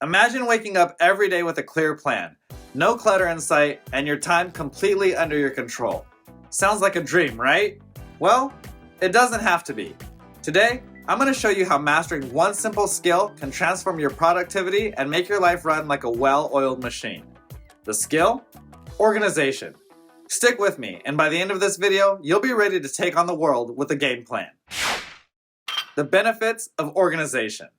Imagine waking up every day with a clear plan, no clutter in sight, and your time completely under your control. Sounds like a dream, right? Well, it doesn't have to be. Today, I'm going to show you how mastering one simple skill can transform your productivity and make your life run like a well-oiled machine. The skill? Organization. Stick with me, and by the end of this video, you'll be ready to take on the world with a game plan. The benefits of organization.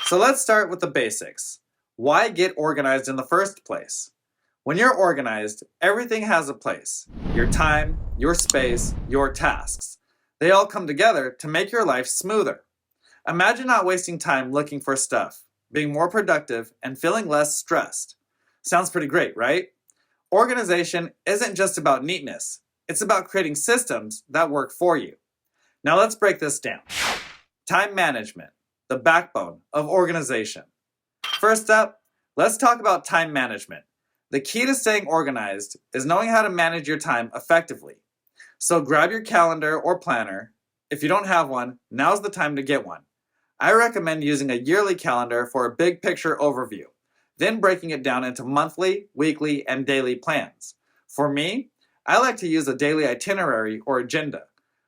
So let's start with the basics. Why get organized in the first place? When you're organized, everything has a place. Your time, your space, your tasks. They all come together to make your life smoother. Imagine not wasting time looking for stuff, being more productive, and feeling less stressed. Sounds pretty great, right? Organization isn't just about neatness. It's about creating systems that work for you. Now let's break this down. Time management, the backbone of organization. First up, let's talk about time management. The key to staying organized is knowing how to manage your time effectively. So grab your calendar or planner. If you don't have one, now's the time to get one. I recommend using a yearly calendar for a big picture overview, then breaking it down into monthly, weekly, and daily plans. For me, I like to use a daily itinerary or agenda.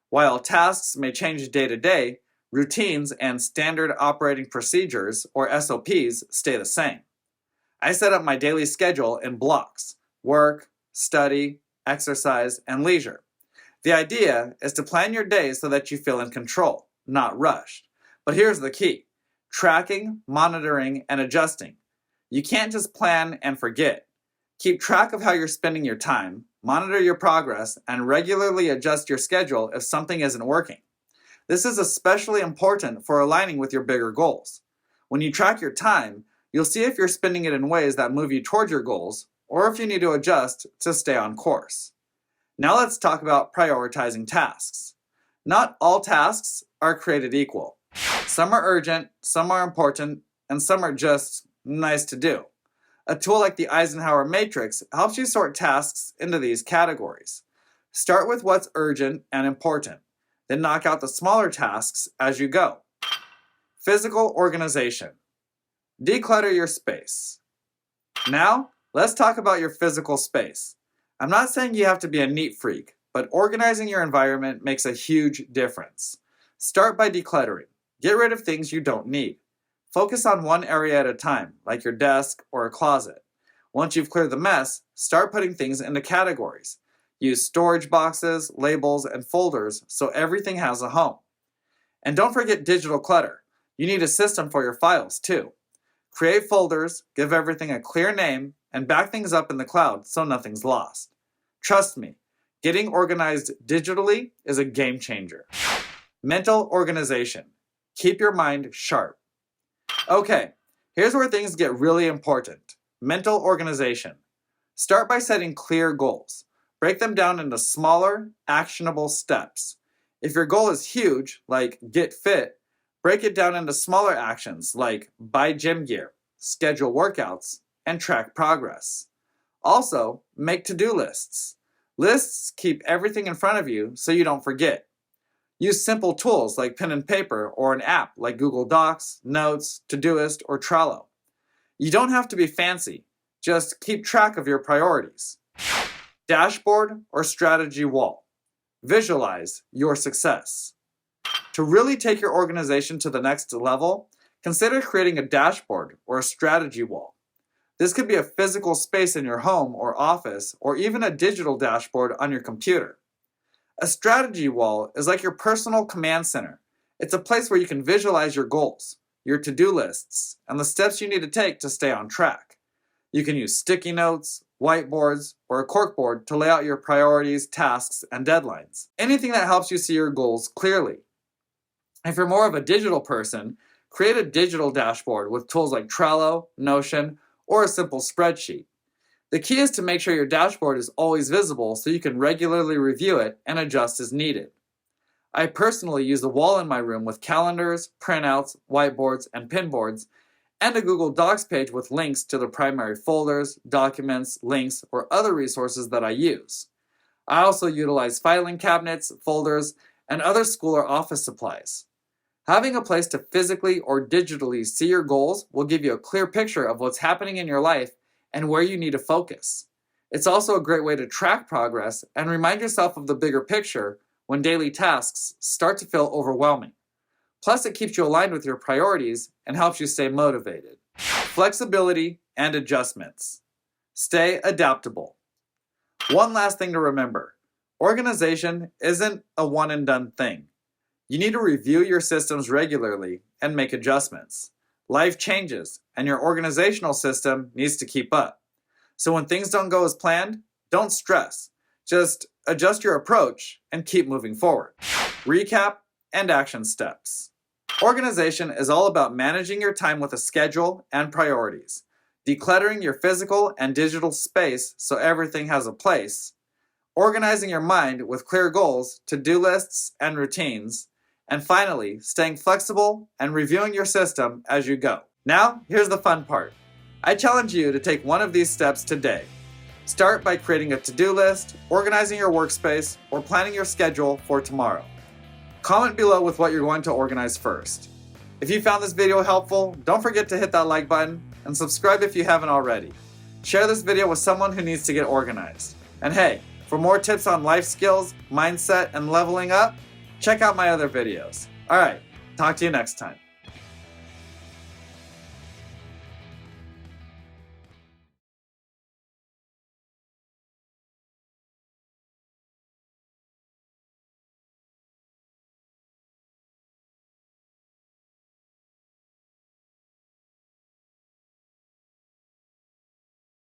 While tasks may change day to day, routines and standard operating procedures, or SOPs, stay the same. I set up my daily schedule in blocks: work, study, exercise, and leisure. The idea is to plan your day so that you feel in control, not rushed. But here's the key: tracking, monitoring, and adjusting. You can't just plan and forget. Keep track of how you're spending your time, monitor your progress, and regularly adjust your schedule if something isn't working. This is especially important for aligning with your bigger goals. When you track your time, you'll see if you're spending it in ways that move you toward your goals, or if you need to adjust to stay on course. Now let's talk about prioritizing tasks. Not all tasks are created equal. Some are urgent, some are important, and some are just nice to do. A tool like the Eisenhower Matrix helps you sort tasks into these categories. Start with what's urgent and important. Then knock out the smaller tasks as you go. Physical organization. Declutter your space. Now, let's talk about your physical space. I'm not saying you have to be a neat freak, but organizing your environment makes a huge difference. Start by decluttering. Get rid of things you don't need. Focus on one area at a time, like your desk or a closet. Once you've cleared the mess, start putting things into categories. Use storage boxes, labels, and folders so everything has a home. And don't forget digital clutter. You need a system for your files too. Create folders, give everything a clear name, and back things up in the cloud so nothing's lost. Trust me, getting organized digitally is a game changer. Mental organization. Keep your mind sharp. Okay, here's where things get really important. Mental organization. Start by setting clear goals. Break them down into smaller, actionable steps. If your goal is huge, like get fit, break it down into smaller actions like buy gym gear, schedule workouts, and track progress. Also, make to-do lists. Lists keep everything in front of you so you don't forget. Use simple tools like pen and paper or an app like Google Docs, Notes, Todoist, or Trello. You don't have to be fancy. Just keep track of your priorities. Dashboard or strategy wall. Visualize your success. To really take your organization to the next level, consider creating a dashboard or a strategy wall. This could be a physical space in your home or office, or even a digital dashboard on your computer. A strategy wall is like your personal command center. It's a place where you can visualize your goals, your to-do lists, and the steps you need to take to stay on track. You can use sticky notes, whiteboards, or a corkboard to lay out your priorities, tasks, and deadlines. Anything that helps you see your goals clearly. If you're more of a digital person, create a digital dashboard with tools like Trello, Notion, or a simple spreadsheet. The key is to make sure your dashboard is always visible so you can regularly review it and adjust as needed. I personally use a wall in my room with calendars, printouts, whiteboards, and pinboards, and a Google Docs page with links to the primary folders, documents, links, or other resources that I use. I also utilize filing cabinets, folders, and other school or office supplies. Having a place to physically or digitally see your goals will give you a clear picture of what's happening in your life and where you need to focus. It's also a great way to track progress and remind yourself of the bigger picture when daily tasks start to feel overwhelming. Plus, it keeps you aligned with your priorities and helps you stay motivated. Flexibility and adjustments. Stay adaptable. One last thing to remember: organization isn't a one and done thing. You need to review your systems regularly and make adjustments. Life changes, and your organizational system needs to keep up. So when things don't go as planned, don't stress. Just adjust your approach and keep moving forward. Recap and action steps. Organization is all about managing your time with a schedule and priorities, decluttering your physical and digital space so everything has a place, organizing your mind with clear goals, to-do lists, and routines, and finally, staying flexible and reviewing your system as you go. Now, here's the fun part. I challenge you to take one of these steps today. Start by creating a to-do list, organizing your workspace, or planning your schedule for tomorrow. Comment below with what you're going to organize first. If you found this video helpful, don't forget to hit that like button and subscribe if you haven't already. Share this video with someone who needs to get organized. And hey, for more tips on life skills, mindset, and leveling up, check out my other videos. Alright, talk to you next time.